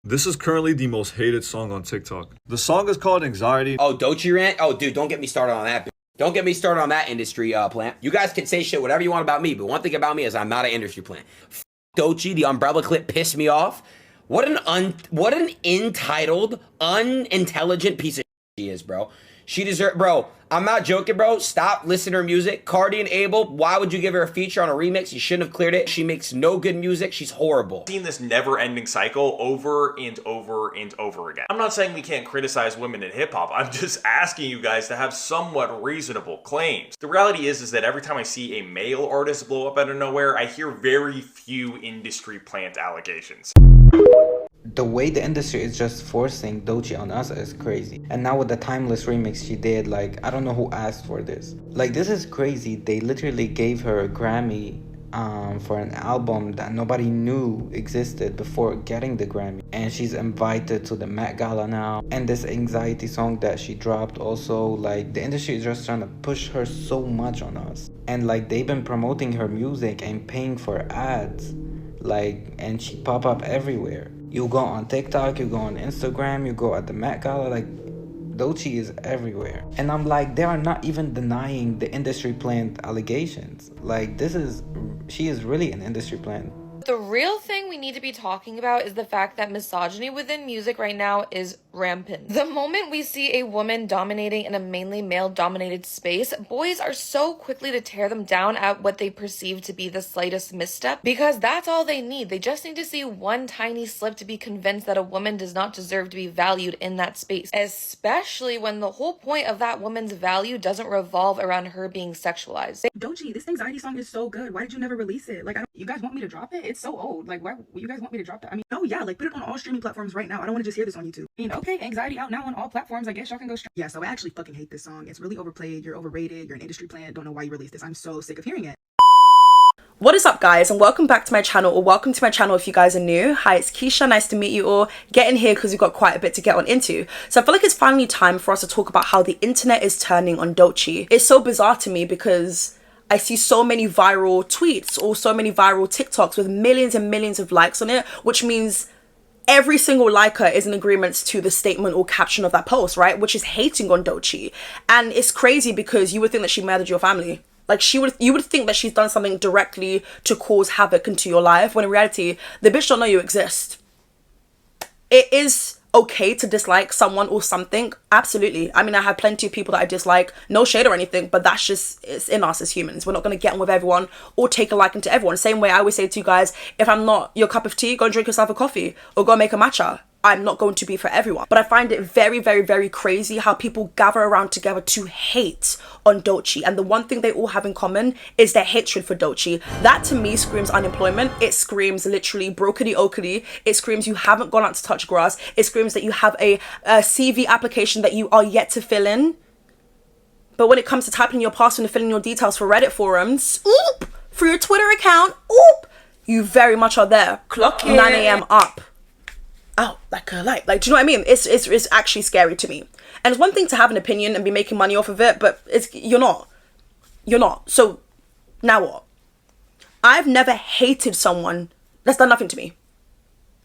This is currently the most hated song on TikTok. The song is called Anxiety. Oh, DOECHII rant? Oh, dude, don't get me started on that. Don't get me started on that industry plant. You guys can say shit whatever you want about me, but one thing about me is I'm not an industry plant. DOECHII, the umbrella clip pissed me off. What an entitled, unintelligent piece of shit she is, bro. She deserves, bro. I'm not joking, bro. Stop listening to her music. Cardi and Abel, why would you give her a feature on a remix? You shouldn't have cleared it. She makes no good music. She's horrible. Seen this never-ending cycle over and over and over again. I'm not saying we can't criticize women in hip-hop. I'm just asking you guys to have somewhat reasonable claims. The reality is that every time I see a male artist blow up out of nowhere, I hear very few industry plant allegations. The way the industry is just forcing DOECHII on us is crazy. And now with the Timeless remix she did, like, I don't know who asked for this. Like, this is crazy. They literally gave her a Grammy for an album that nobody knew existed before getting the Grammy. And she's invited to the Met Gala now. And this Anxiety song that she dropped also, like, the industry is just trying to push her so much on us. And, like, they've been promoting her music and paying for ads. Like, and she pop up everywhere. You go on TikTok, you go on Instagram, you go at the Met Gala, like, DOECHII is everywhere. And I'm like, they are not even denying the industry plant allegations. Like, she is really an industry plant. The real thing we need to be talking about is the fact that misogyny within music right now is rampant. The moment we see a woman dominating in a mainly male-dominated space, boys are so quickly to tear them down at what they perceive to be the slightest misstep, because that's all they need. They just need to see one tiny slip to be convinced that a woman does not deserve to be valued in that space, especially when the whole point of that woman's value doesn't revolve around her being sexualized. DOECHII, this Anxiety song is so good. Why did you never release it? Like, you guys want me to drop it? It's so old. Like, why you guys want me to drop that? I mean, oh yeah, like, put it on all streaming platforms right now. I don't want to just hear this on YouTube. I mean, okay, Anxiety out now on all platforms. I guess y'all can go stream. Yeah, so I actually fucking hate this song. It's really overplayed. You're overrated. You're an industry plant. Don't know why you released this. I'm so sick of hearing it. What is up, guys, and welcome back to my channel, or welcome to my channel if you guys are new. Hi, it's Keisha. Nice to meet you all. Get in here because we've got quite a bit to get on into. So I feel like it's finally time for us to talk about how the internet is turning on DOECHII. It's so bizarre to me because I see so many viral tweets or so many viral TikToks with millions and millions of likes on it, which means every single liker is in agreement to the statement or caption of that post, right? Which is hating on DOECHII. And it's crazy because you would think that she murdered your family. Like, you would think that she's done something directly to cause havoc into your life, when in reality, the bitch don't know you exist. It is okay to dislike someone or something, absolutely. I mean, I have plenty of people that I dislike, no shade or anything, but that's just, it's in us as humans. We're not going to get on with everyone or take a liking to everyone. Same way I always say to you guys, if I'm not your cup of tea, go and drink yourself a coffee or go make a matcha. I'm not going to be for everyone. But I find it very, very, very crazy how people gather around together to hate on DOECHII. And the one thing they all have in common is their hatred for DOECHII. That to me screams unemployment. It screams literally brokety okety. It screams you haven't gone out to touch grass. It screams that you have a CV application that you are yet to fill in. But when it comes to typing your password and filling your details for Reddit forums, oop, for your Twitter account, oop, you very much are there. Clock 9 a.m. up. Oh, like a light. Like, do you know what I mean? It's actually scary to me. And it's one thing to have an opinion and be making money off of it, but you're not. You're not. So now what? I've never hated someone that's done nothing to me.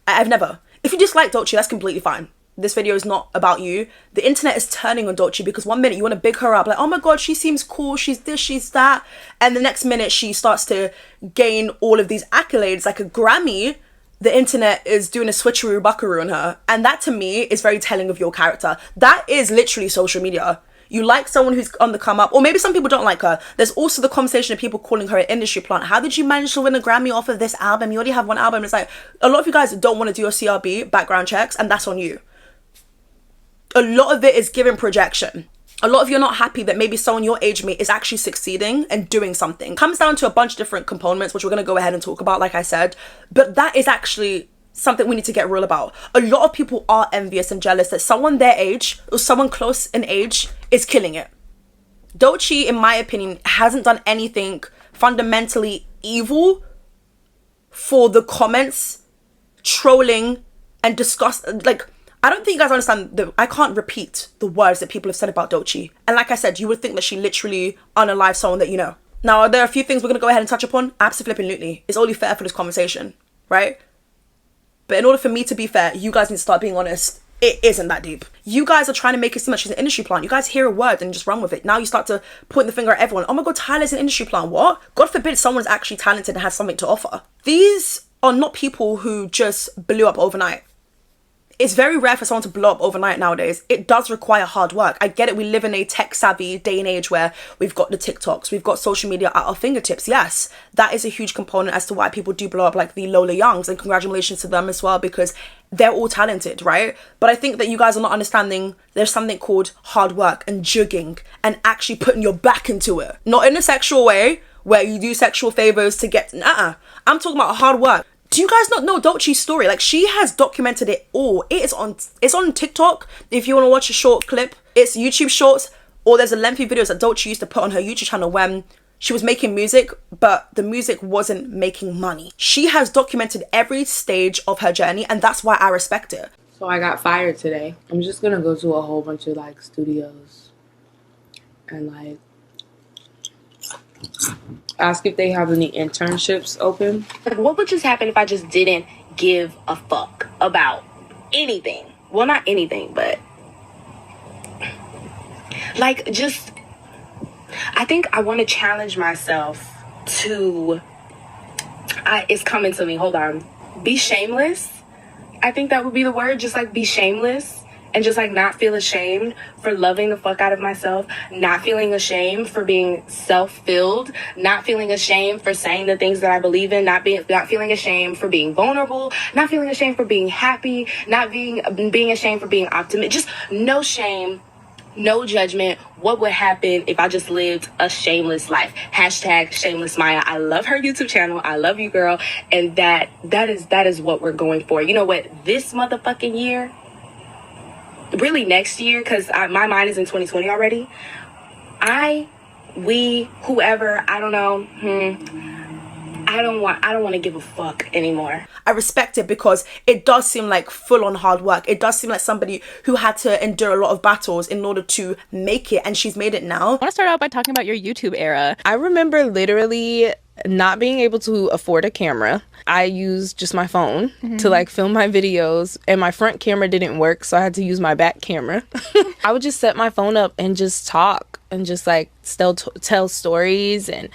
I've never. If you dislike DOECHII, that's completely fine. This video is not about you. The internet is turning on DOECHII because one minute you want to big her up, like, oh my god, she seems cool, she's this, she's that. And the next minute she starts to gain all of these accolades, like a Grammy. The internet is doing a switcheroo buckaroo on her. And that to me is very telling of your character. That is literally social media. You like someone who's on the come up, or maybe some people don't like her. There's also the conversation of people calling her an industry plant. How did you manage to win a Grammy off of this album? You already have one album. It's like, a lot of you guys don't want to do your CRB, background checks, and that's on you. A lot of it is given projection. A lot of you are not happy that maybe someone your age mate is actually succeeding and doing something. It comes down to a bunch of different components, which we're going to go ahead and talk about, like I said. But that is actually something we need to get real about. A lot of people are envious and jealous that someone their age or someone close in age is killing it. DOECHII, in my opinion, hasn't done anything fundamentally evil for the comments, trolling, and disgust. Like, I don't think you guys understand I can't repeat the words that people have said about DOECHII. And like I said, you would think that she literally unalived someone that you know. Now, are there a few things we're going to go ahead and touch upon? Absolutely. It's only fair for this conversation, right? But in order for me to be fair, you guys need to start being honest. It isn't that deep. You guys are trying to make it seem like she's an industry plant. You guys hear a word and just run with it. Now you start to point the finger at everyone. Oh my God, Tyler's an industry plant. What? God forbid someone's actually talented and has something to offer. These are not people who just blew up overnight. It's very rare for someone to blow up overnight nowadays. It does require hard work. I get it. We live in a tech-savvy day and age where we've got the TikToks, we've got social media at our fingertips. Yes, that is a huge component as to why people do blow up, like the Lola Youngs, and congratulations to them as well, because they're all talented, right? But I think that you guys are not understanding there's something called hard work and jugging and actually putting your back into it. Not in a sexual way where you do sexual favors to get... I'm talking about hard work. Do you guys not know DOECHII's story? Like, she has documented it all. It's on TikTok. If you want to watch a short clip, it's YouTube Shorts, or there's a lengthy videos that DOECHII used to put on her YouTube channel when she was making music, but the music wasn't making money. She has documented every stage of her journey, and that's why I respect it. So I got fired today. I'm just gonna go to a whole bunch of like studios and like ask if they have any internships open. What would just happen if I just didn't give a fuck about anything? Well, not anything, but like just, I think I want to challenge myself to, it's coming to me, hold on. Be shameless. I think that would be the word, just like be shameless. And just like not feel ashamed for loving the fuck out of myself, not feeling ashamed for being self-filled, not feeling ashamed for saying the things that I believe in, not feeling ashamed for being vulnerable, not feeling ashamed for being happy, not being ashamed for being optimistic. Just no shame, no judgment. What would happen if I just lived a shameless life? Hashtag shameless Maya. I love her YouTube channel. I love you, girl. And that is what we're going for. You know what? This motherfucking year, really next year, because my mind is in 2020 already. Whoever, I don't know, I don't want to give a fuck anymore. I respect it because it does seem like full-on hard work. It does seem like somebody who had to endure a lot of battles in order to make it, and she's made it now. I want to start out by talking about your YouTube era. I remember literally not being able to afford a camera. I used just my phone to like film my videos, and my front camera didn't work, so I had to use my back camera. I would just set my phone up and just talk and just like still tell stories and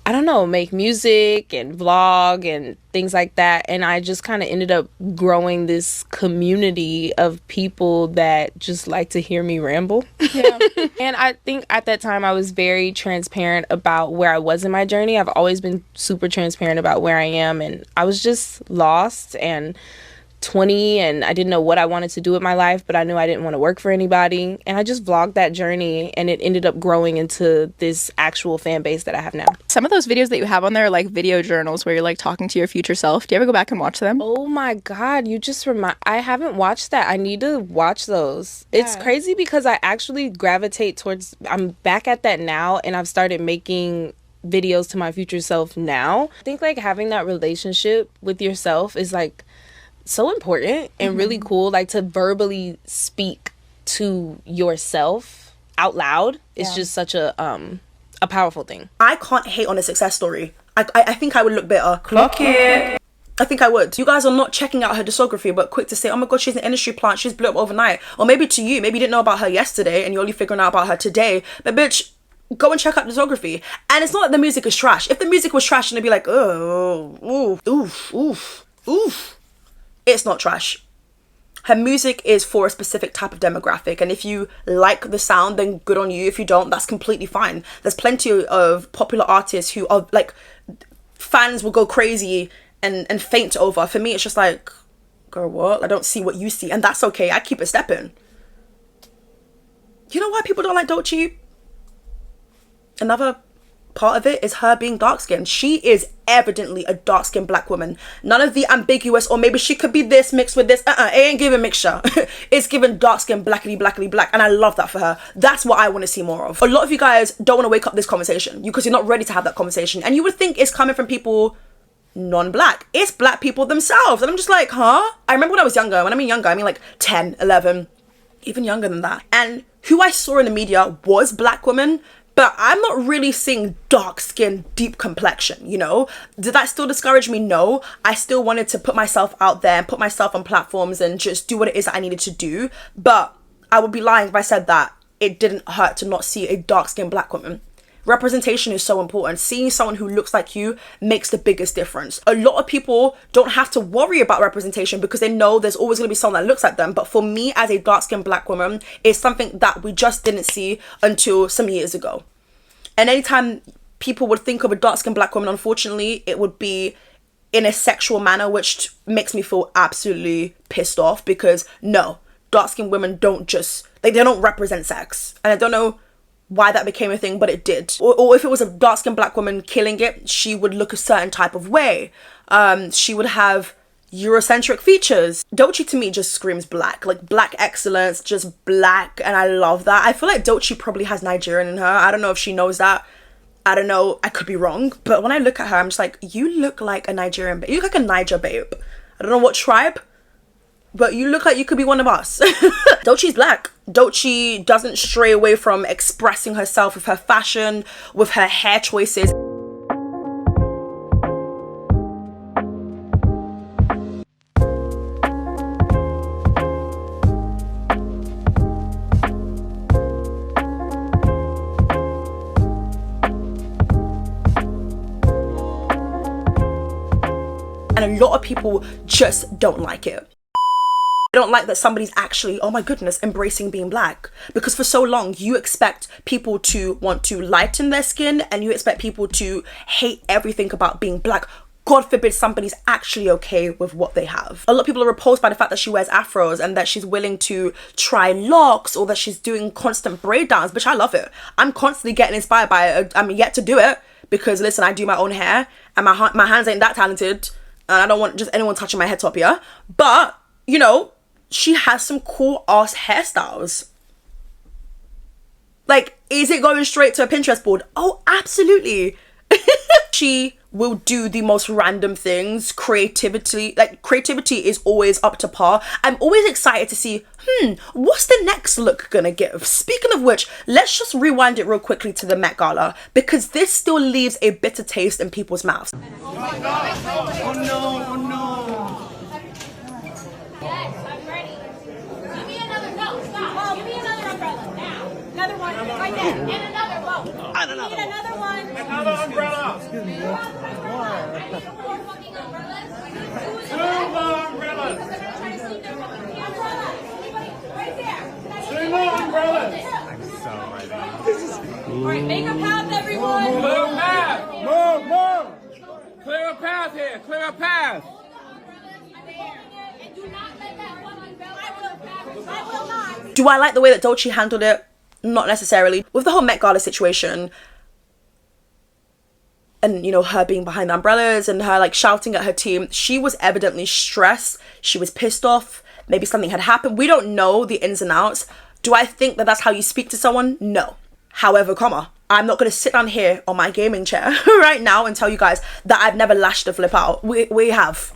I don't know, make music and vlog and things like that. And I just kind of ended up growing this community of people that just like to hear me ramble. Yeah. And I think at that time I was very transparent about where I was in my journey. I've always been super transparent about where I am. And I was just lost and 20 and I didn't know what I wanted to do with my life, but I knew I didn't want to work for anybody. And I just vlogged that journey and it ended up growing into this actual fan base that I have now. Some of those videos that you have on there are like video journals where you're like talking to your future self. Do you ever go back and watch them? Oh my God, you just I haven't watched that. I need to watch those. Yeah. It's crazy because I actually gravitate towards, I'm back at that now and I've started making videos to my future self now. I think like having that relationship with yourself is like so important and really cool, like to verbally speak to yourself out loud is just such a powerful thing. I can't hate on a success story. I think I would look better. Clock it. I think I would. You guys are not checking out her discography, but quick to say, oh my God, she's an industry plant. She's blew up overnight. Or maybe to you, maybe you didn't know about her yesterday and you're only figuring out about her today. But bitch, go and check out the discography. And it's not that the music is trash. If the music was trash, and it'd be like, oh, oof. It's not trash. Her music is for a specific type of demographic, and if you like the sound, then good on you. If you don't, that's completely fine. There's plenty of popular artists who are like, fans will go crazy and faint over. For me, it's just like, girl, what? I don't see what you see, and that's okay. I keep it stepping. You know why people don't like DOECHII? Another part of it is her being dark-skinned. She is evidently a dark-skinned black woman. None of the ambiguous, or maybe she could be this mixed with this. It ain't giving mixture. It's giving dark-skinned, blackity black, and I love that for her. That's what I want to see more of. A lot of you guys don't want to wake up this conversation because you're not ready to have that conversation, and you would think it's coming from people non-black. It's black people themselves, and I'm just like, huh? I remember when I was younger. When I mean younger, I mean like 10, 11, even younger than that. And who I saw in the media was black women, But I'm not really seeing dark skin, deep complexion, you know? Did that still discourage me? No. I still wanted to put myself out there and put myself on platforms and just do what it is that I needed to do. But I would be lying if I said that it didn't hurt to not see a dark skinned black woman. Representation is so important. Seeing someone who looks like you makes the biggest difference. A lot of people don't have to worry about representation because they know there's always going to be someone that looks like them. But for me, as a dark-skinned black woman, it's something that we just didn't see until some years ago. And anytime people would think of a dark-skinned black woman, unfortunately, it would be in a sexual manner, which makes me feel absolutely pissed off because no, dark-skinned women don't just, like, they don't represent sex. And I don't know why that became a thing, but it did. Or if it was a dark-skinned black woman killing it, she would look a certain type of way. She would have Eurocentric features. DOECHII to me just screams black, like black excellence, just black, and I love that. I feel like DOECHII probably has Nigerian in her. I don't know if she knows that. I don't know, I could be wrong, but when I look at her, I'm just like, you look like a Nigerian babe. You look like a Niger babe. I don't know what tribe, but you look like you could be one of us. DOECHII's black. DOECHII doesn't stray away from expressing herself with her fashion, with her hair choices. And a lot of people just don't like it. I don't like that somebody's actually, oh my goodness, embracing being black. Because for so long, you expect people to want to lighten their skin and you expect people to hate everything about being black. God forbid somebody's actually okay with what they have. A lot of people are repulsed by the fact that she wears afros and that she's willing to try locks or that she's doing constant braid downs, which I love it. I'm constantly getting inspired by it. I'm yet to do it because, listen, I do my own hair and my hands ain't that talented. And I don't want just anyone touching my head top here. But, you know, she has some cool ass hairstyles. Like, is it going straight to a Pinterest board? Oh, absolutely. She will do the most random things. Creativity is always up to par. I'm always excited to see, what's the next look gonna give? Speaking of which, let's just rewind it real quickly to the Met Gala because this still leaves a bitter taste in people's mouths. Oh my God. Oh no, oh no. Yes, I'm ready. Give me another, no, stop. Oh, give me another umbrella, now. Another one, right there, and another, whoa. I need another one. Another umbrella. Excuse me. I need four fucking umbrellas. Two more umbrellas. Because they're trying to sleep their fucking umbrellas. Anybody, right there. Three more umbrellas. I'm so ready. All right, make a path, everyone. Clear a path. Move. Clear a path here. Clear a path. And do not let that one umbrella. I will not. Do I like the way that DOECHII handled it? Not necessarily. With the whole Met Gala situation and, you know, her being behind the umbrellas and her like shouting at her team, she was evidently stressed. She was pissed off. Maybe something had happened. We don't know the ins and outs. Do I think that that's how you speak to someone? No. However, I'm not going to sit down here on my gaming chair right now and tell you guys that I've never lashed a flip out. We have.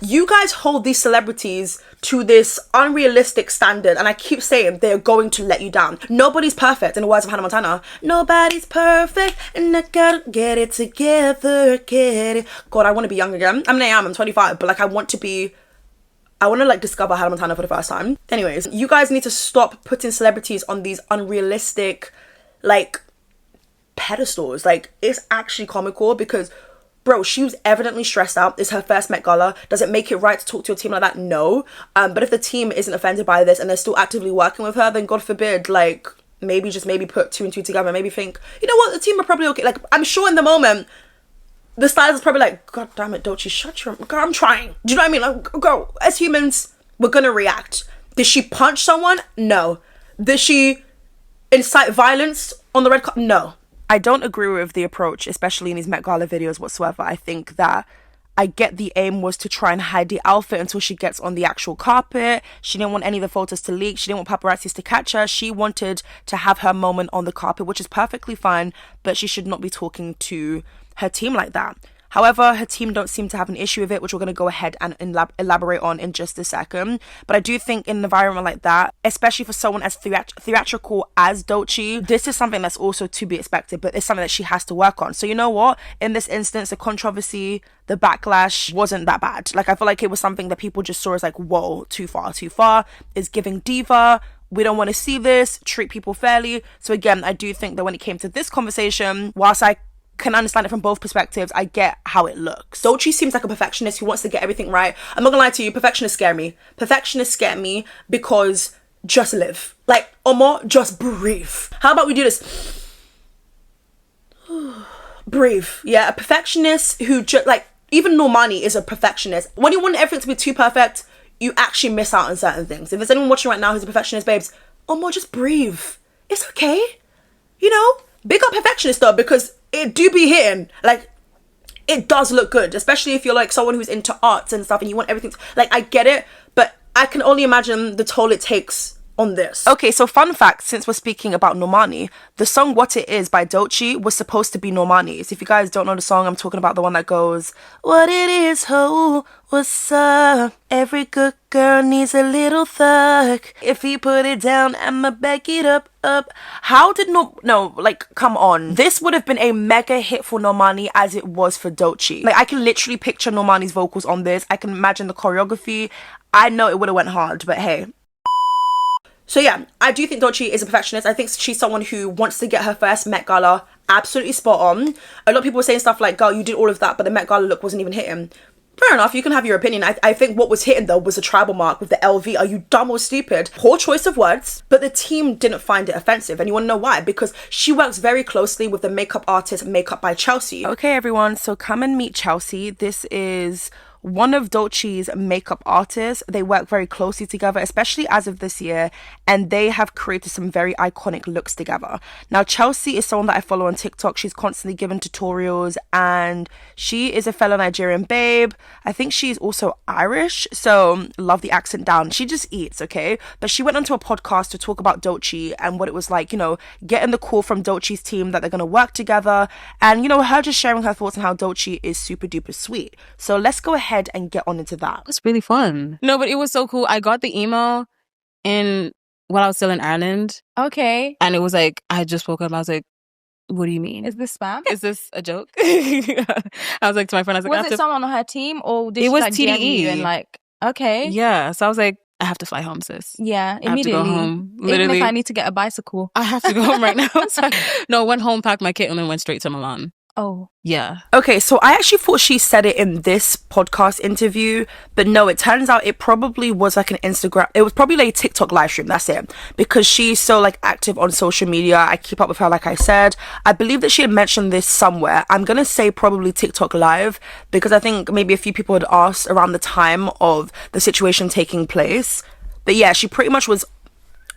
You guys hold these celebrities to this unrealistic standard, and I keep saying they're going to let you down. Nobody's perfect, in the words of Hannah Montana. Nobody's perfect, and I gotta get it together, get it. God, I want to be young again. I mean, I'm 25, but like I want to like discover Hannah Montana for the first time. Anyways, you guys need to stop putting celebrities on these unrealistic, like, pedestals. Like, it's actually comical because, bro, she was evidently stressed out. It's her first Met Gala. Does it make it right to talk to your team like that? No. But if the team isn't offended by this and they're still actively working with her, then God forbid, like, maybe put two and two together. Maybe think, you know what, the team are probably okay. Like, I'm sure in the moment, the stylist is probably like, God damn it, DOECHII, shut your... Girl, I'm trying. Do you know what I mean? Like, girl, as humans, we're gonna react. Did she punch someone? No. Did she incite violence on the red carpet? No. I don't agree with the approach, especially in these Met Gala videos whatsoever. I think that I get the aim was to try and hide the outfit until she gets on the actual carpet. She didn't want any of the photos to leak. She didn't want paparazzis to catch her. She wanted to have her moment on the carpet, which is perfectly fine, but she should not be talking to her team like that. However, her team don't seem to have an issue with it, which we're going to go ahead and elaborate on in just a second. But I do think in an environment like that, especially for someone as theatrical as DOECHII, this is something that's also to be expected, but it's something that she has to work on. So you know what? In this instance, the controversy, the backlash wasn't that bad. Like, I feel like it was something that people just saw as like, whoa, too far. It's giving diva. We don't want to see this. Treat people fairly. So again, I do think that when it came to this conversation, whilst I can understand it from both perspectives, I get how it looks. DOECHII seems like a perfectionist who wants to get everything right. I'm not gonna lie to you, perfectionists scare me. Perfectionists scare me because just live. Like, Omo, just breathe. How about we do this? Breathe. Yeah, a perfectionist who just, like, even Normani is a perfectionist. When you want everything to be too perfect, you actually miss out on certain things. If there's anyone watching right now who's a perfectionist, babes, Omo, just breathe. It's okay. You know? Big up perfectionist though, because it do be hitting. Like, it does look good, especially if you're like someone who's into arts and stuff and you want everything to, like, I get it, but I can only imagine the toll it takes on this. Okay, so fun fact, since we're speaking about Normani, the song What It Is by DOECHII was supposed to be Normani's. If you guys don't know the song, I'm talking about the one that goes, what it is, ho, what's up? Every good girl needs a little thug. If he put it down, I'ma back it up. How did no, like, come on. This would have been a mega hit for Normani as it was for DOECHII. Like, I can literally picture Normani's vocals on this. I can imagine the choreography. I know it would have went hard, but hey. So yeah, I do think DOECHII is a perfectionist. I think she's someone who wants to get her first Met Gala absolutely spot on. A lot of people were saying stuff like, girl, you did all of that, but the Met Gala look wasn't even hitting. Fair enough, you can have your opinion. I think what was hitting though was the tribal mark with the LV. Are you dumb or stupid? Poor choice of words, but the team didn't find it offensive. And you want to know why? Because she works very closely with the makeup artist Makeup by Chelsea. Okay, everyone, so come and meet Chelsea. This is one of DOECHI's makeup artists. They work very closely together, especially as of this year, and they have created some very iconic looks together. Now, Chelsea is someone that I follow on TikTok. She's constantly giving tutorials, and she is a fellow Nigerian babe. I think she's also Irish, so love the accent down. She just eats, okay? But she went onto a podcast to talk about DOECHII and what it was like, you know, getting the call from DOECHI's team that they're going to work together, and, you know, her just sharing her thoughts on how DOECHII is super duper sweet. So let's go ahead and get on into that. It's really fun. No, but it was so cool. I got the email while I was still in Ireland. Okay. And it was like, I just woke up and I was like, what do you mean? Is this spam? Is this a joke? I was like to my friend, I was like, was it someone on her team or did it she was like DM TDE. you and like, okay. Yeah. So I was like, I have to fly home, sis. Yeah, I immediately. have to go home. Literally. Even if I need to get a bicycle. I have to go home right now. So, no, went home, packed my kit, and then went straight to Milan. Oh. Yeah. Okay, so I actually thought she said it in this podcast interview, but no, it turns out it probably was like an Instagram, it was probably like a TikTok live stream, that's it. Because she's so like active on social media, I keep up with her like I said. I believe that she had mentioned this somewhere. I'm gonna say probably TikTok live, because I think maybe a few people had asked around the time of the situation taking place. But yeah, she pretty much was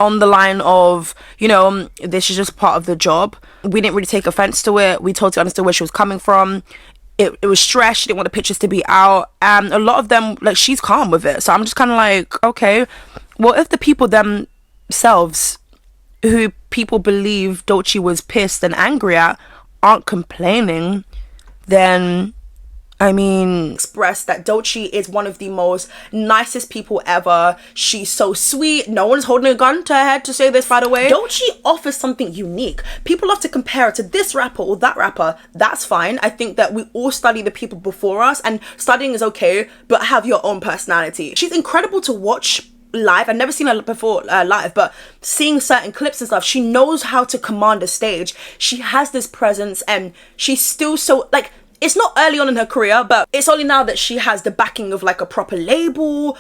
on the line of, you know, this is just part of the job. We didn't really take offense to it. We totally understood where she was coming from. It was stress. She didn't want the pictures to be out. And a lot of them, like, she's calm with it. So I'm just kind of like, okay, well, if the people themselves, who people believe DOECHII was pissed and angry at, aren't complaining, then I mean, express that DOECHII is one of the most nicest people ever. She's so sweet. No one's holding a gun to her head to say this, by the way. DOECHII offers something unique. People love to compare it to this rapper or that rapper. That's fine. I think that we all study the people before us, and studying is okay, but have your own personality. She's incredible to watch live. I've never seen her before live, but seeing certain clips and stuff, she knows how to command a stage. She has this presence, and she's still so, like, it's not early on in her career, but it's only now that she has the backing of like a proper label,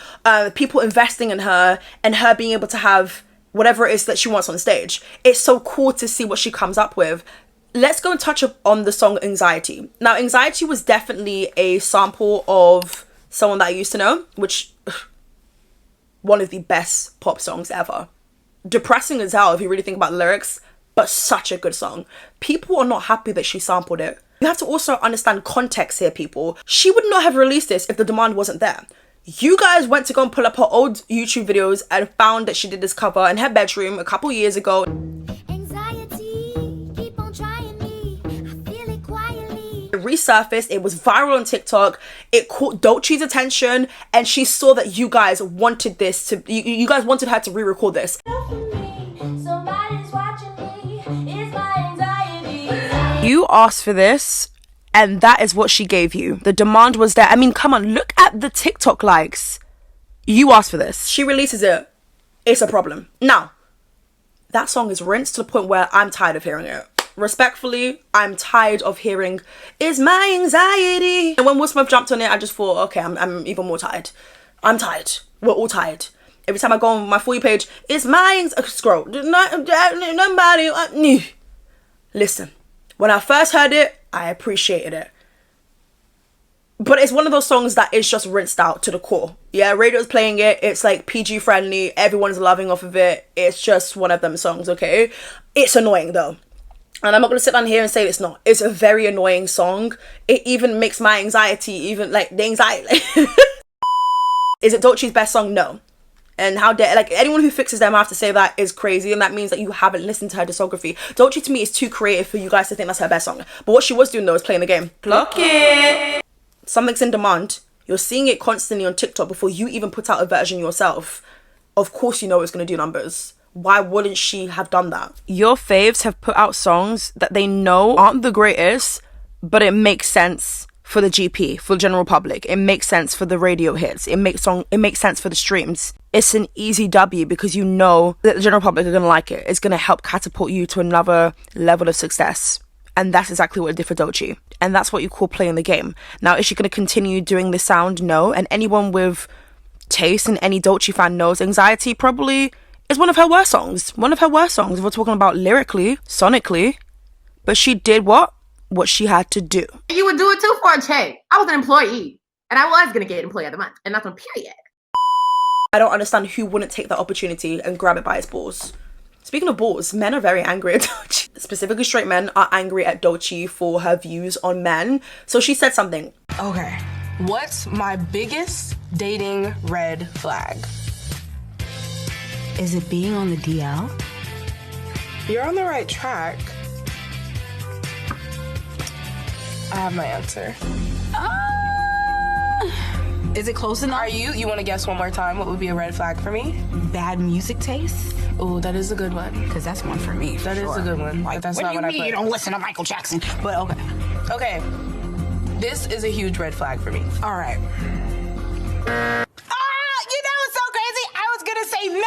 people investing in her, and her being able to have whatever it is that she wants on stage. It's so cool to see what she comes up with. Let's go and touch up on the song Anxiety. Now, Anxiety was definitely a sample of someone that I used to know, which one of the best pop songs ever. Depressing as hell if you really think about the lyrics, but such a good song. People are not happy that she sampled it. You have to also understand context here, people. She would not have released this if the demand wasn't there. You guys went to go and pull up her old YouTube videos and found that she did this cover in her bedroom a couple years ago. It resurfaced, it was viral on TikTok, it caught Doechi's attention, and she saw that you guys wanted this to, you guys wanted her to re-record this. You asked for this, and that is what she gave you. The demand was there. I mean, come on, look at the TikTok likes. You asked for this. She releases it. It's a problem. Now, that song is rinsed to the point where I'm tired of hearing it. Respectfully, I'm tired of hearing, "It's my anxiety." And when Will Smith jumped on it, I just thought, okay, I'm even more tired. I'm tired. We're all tired. Every time I go on my For You page, it's my anxiety. Scroll. Nobody. Listen, when I first heard it, I appreciated it. But it's one of those songs that is just rinsed out to the core. Yeah, radio's playing it. It's like PG friendly. Everyone's loving off of it. It's just one of them songs, okay? It's annoying though. And I'm not going to sit down here and say it's not. It's a very annoying song. It even makes my anxiety, even like the anxiety. Is it Doechi's best song? No. And how dare, like, anyone who fixes them have to say that is crazy, and that means that you haven't listened to her discography. Doechi to me is too creative for you guys to think that's her best song. But what she was doing though is playing the game. Clock it. Something's in demand. You're seeing it constantly on TikTok before you even put out a version yourself. Of course you know it's going to do numbers. Why wouldn't she have done that? Your faves have put out songs that they know aren't the greatest, but it makes sense for the GP, for the general public. It makes sense for the radio hits. It makes sense for the streams. It's an easy W because you know that the general public are going to like it. It's going to help catapult you to another level of success. And that's exactly what it did for Doechi. And that's what you call playing the game. Now, is she going to continue doing this sound? No. And anyone with taste and any Doechi fan knows Anxiety probably is one of her worst songs. One of her worst songs if we're talking about lyrically, sonically. But she did what she had to do. You would do it too for a check. I was an employee. And I was going to get Employee of the Month. And that's on period. I don't understand who wouldn't take that opportunity and grab it by its balls. Speaking of balls, men are very angry at Doechi. Specifically, straight men are angry at Doechi for her views on men. So she said something. Okay, what's my biggest dating red flag? Is it being on the DL? You're on the right track. I have my answer. Is it close enough? You want to guess one more time? What would be a red flag for me? Bad music taste? Oh, that is a good one. Because that's one for me. That is a good one. Like, but that's what not do you what mean I put. you don't listen to Michael Jackson? But okay. Okay. This is a huge red flag for me. All right. You know what's so crazy? I was gonna say men.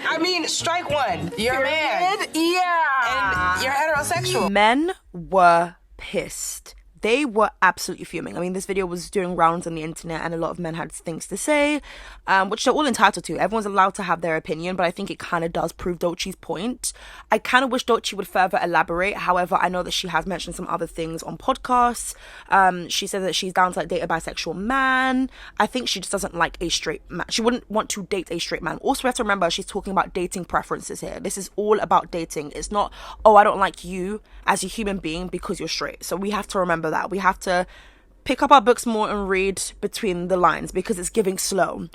I mean, strike one. You're a man. Yeah. And you're heterosexual. Men were pissed. They were absolutely fuming. I mean, this video was doing rounds on the internet and a lot of men had things to say, which they're all entitled to. Everyone's allowed to have their opinion, but I think it kind of does prove Doechi's point. I kind of wish Doechi would further elaborate. However, I know that she has mentioned some other things on podcasts. She said that she's down to like date a bisexual man. I think she just doesn't like a straight man. She wouldn't want to date a straight man. Also, we have to remember she's talking about dating preferences here. This is all about dating. It's not, oh, I don't like you as a human being because you're straight. So we have to remember that. We have to pick up our books more and read between the lines because it's giving slow.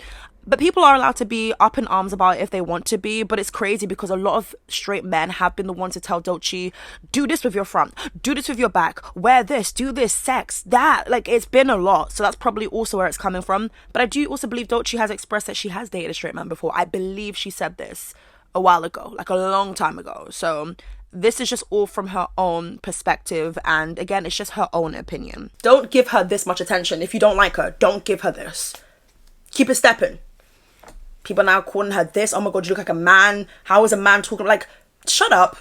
But people are allowed to be up in arms about it if they want to be, but it's crazy because a lot of straight men have been the ones to tell Doechi, do this with your front, do this with your back, wear this, do this, sex, that. Like, it's been a lot. So that's probably also where it's coming from. But I do also believe Doechi has expressed that she has dated a straight man before. I believe she said this a while ago, like a long time ago. So this is just all from her own perspective, and again, it's just her own opinion. Don't give her this much attention. If you don't like her, don't give her this. Keep it stepping. People now calling her this. Oh my god, you look like a man. How is a man talking? Like, shut up.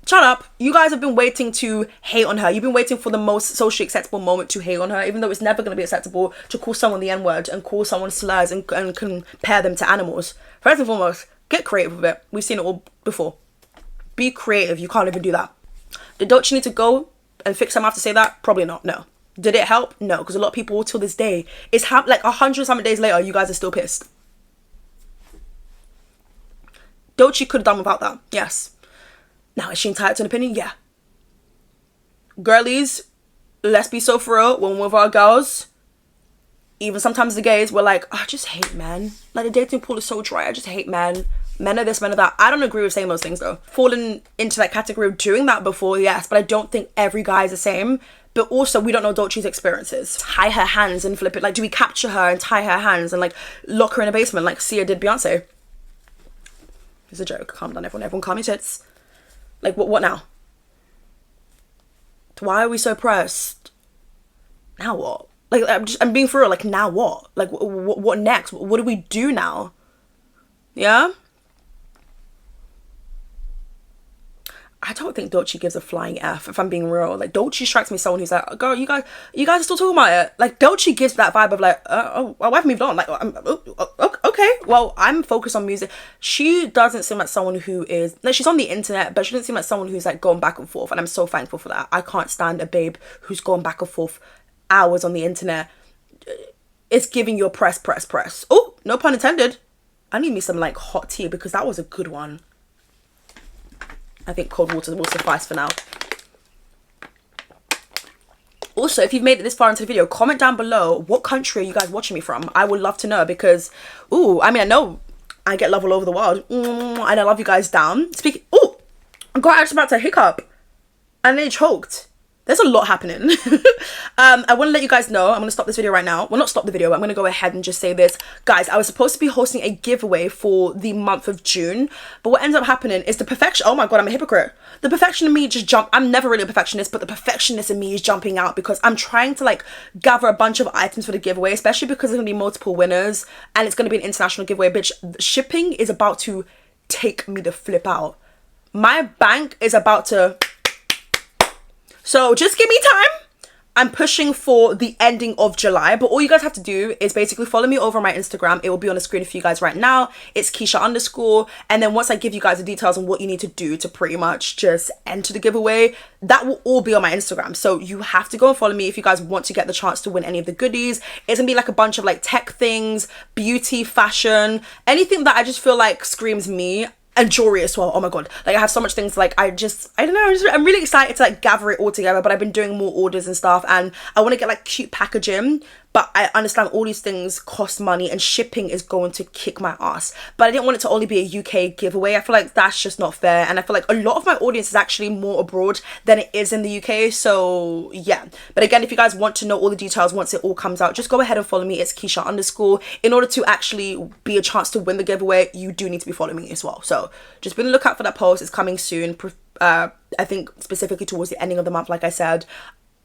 Shut up. You guys have been waiting to hate on her. You've been waiting for the most socially acceptable moment to hate on her, even though it's never going to be acceptable to call someone the N-word and call someone slurs and compare them to animals. First and foremost, get creative with it. We've seen it all before. Be creative. You can't even do that. Did Doechi need to go and fix her mouth to say that? Probably not. No. Did it help? No, because a lot of people till this day, it's like 100-something days later, you guys are still pissed. Doechi could have done without that. Yes. Now, is she entitled to an opinion? Yeah. Girlies, let's be so for real. When we're with our girls, even sometimes the gays, we're like, I just hate men. Like, the dating pool is so dry. I just hate men. men are this, men are that. I don't agree with saying those things though. Fallen into that category of doing that before, yes, but I don't think every guy is the same. But also, we don't know Doechii's experiences. Tie her hands and flip it. Like, do we capture her and tie her hands and like lock her in a basement like Sia did Beyonce? It's a joke. Calm down, everyone. Everyone calm your tits. Like, what now? Why are we so pressed? Now what? Like, I'm being for real. Like, now what? Like, what next? What do we do now? Yeah? I don't think Doechii gives a flying F, if I'm being real. Like, Doechii strikes me as someone who's like, girl, you guys are still talking about it. Like, Doechii gives that vibe of like, oh, my wife moved on. Like, okay, well, I'm focused on music. She doesn't seem like someone who is, like, she's on the internet, but she doesn't seem like someone who's like going back and forth. And I'm so thankful for that. I can't stand a babe who's going back and forth hours on the internet. It's giving you a press. Oh, no pun intended. I need me some like hot tea because that was a good one. I think cold water will suffice for now. Also, if you've made it this far into the video, comment down below what country are you guys watching me from. I would love to know because, ooh, I mean, I know I get love all over the world. And I love you guys down. Ooh, God, I was about to hiccup. And then choked. There's a lot happening. I want to let you guys know, I'm going to stop this video right now. Well, not stop the video, but I'm going to go ahead and just say this. Guys, I was supposed to be hosting a giveaway for the month of June, but what ends up happening is the perfection, oh my God, I'm a hypocrite. The perfection in me just I'm never really a perfectionist, but the perfectionist in me is jumping out because I'm trying to like gather a bunch of items for the giveaway, especially because there's going to be multiple winners and it's going to be an international giveaway. Bitch, shipping is about to take me the flip out. My bank is about to... So just give me time. I'm pushing for the ending of July, but all you guys have to do is basically follow me over on my Instagram. It will be on the screen for you guys right now. It's Keisha_. And then once I give you guys the details on what you need to do to pretty much just enter the giveaway, that will all be on my Instagram. So you have to go and follow me if you guys want to get the chance to win any of the goodies. It's gonna be like a bunch of like tech things, beauty, fashion, anything that I just feel like screams me. And jewelry as well. Oh my God. Like I have so much things like I don't know. I'm really excited to like gather it all together, but I've been doing more orders and stuff and I want to get like cute packaging, but I understand all these things cost money and shipping is going to kick my ass. But I didn't want it to only be a UK giveaway. I feel like that's just not fair. And I feel like a lot of my audience is actually more abroad than it is in the UK. So yeah. But again, if you guys want to know all the details once it all comes out, just go ahead and follow me. It's Keisha_. In order to actually be a chance to win the giveaway, you do need to be following me as well. So just be on the lookout for that post. It's coming soon. I think specifically towards the ending of the month, like I said.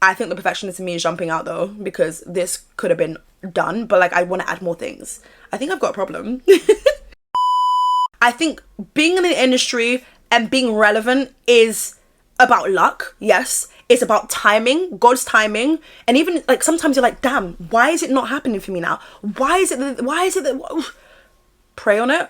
I think the perfectionist in me is jumping out though, because this could have been done, but like I want to add more things. I think I've got a problem. I think being in the industry and being relevant is about luck, yes. It's about timing, God's timing. And even like sometimes you're like, damn, why is it not happening for me now? Why is it that pray on it.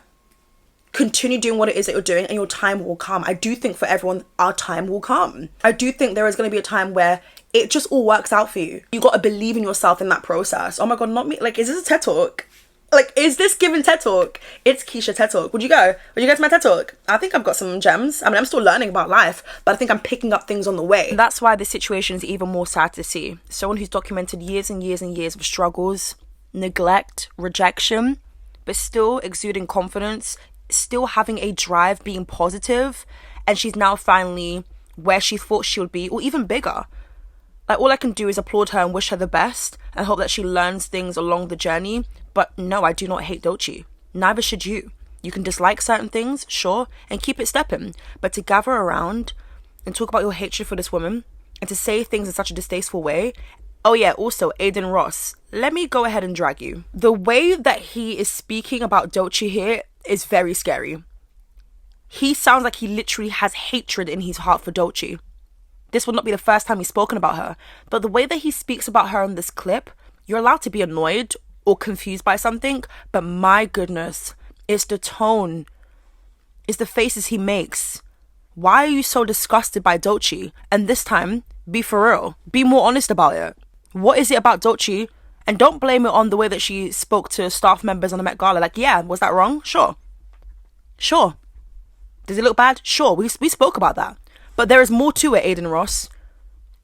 Continue doing what it is that you're doing and your time will come. I do think for everyone, our time will come. I do think there is going to be a time where it just all works out for you. You got to believe in yourself in that process. Oh my God, not me. Like, is this a TED Talk? Like, is this given TED Talk? It's Keisha TED Talk. Would you go? Would you go to my TED Talk? I think I've got some gems. I mean, I'm still learning about life, but I think I'm picking up things on the way. That's why this situation is even more sad to see. Someone who's documented years and years and years of struggles, neglect, rejection, but still exuding confidence, still having a drive, being positive, and she's now finally where she thought she would be, or even bigger. Like, all I can do is applaud her and wish her the best and hope that she learns things along the journey. But no, I do not hate Doechii. Neither should you. You can dislike certain things, sure, and keep it stepping, but to gather around and talk about your hatred for this woman and to say things in such a distasteful way. Oh yeah, also Aiden Ross, let me go ahead and drag you. The way that he is speaking about Doechii here is very scary. He sounds like he literally has hatred in his heart for Doechii. This will not be the first time he's spoken about her, but the way that he speaks about her in this clip, you're allowed to be annoyed or confused by something, but my goodness, it's the tone, it's the faces he makes. Why are you so disgusted by Doechii? And this time, be for real. Be more honest about it. What is it about Doechii? And don't blame it on the way that she spoke to staff members on the Met Gala. Like, yeah, was that wrong? Sure. Sure. Does it look bad? Sure, we spoke about that. But there is more to it, Aiden Ross.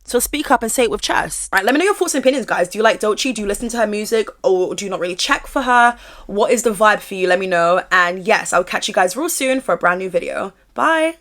So speak up and say it with chest. Right, let me know your thoughts and opinions, guys. Do you like DOECHII? Do you listen to her music, or do you not really check for her? What is the vibe for you? Let me know. And yes, I'll catch you guys real soon for a brand new video. Bye.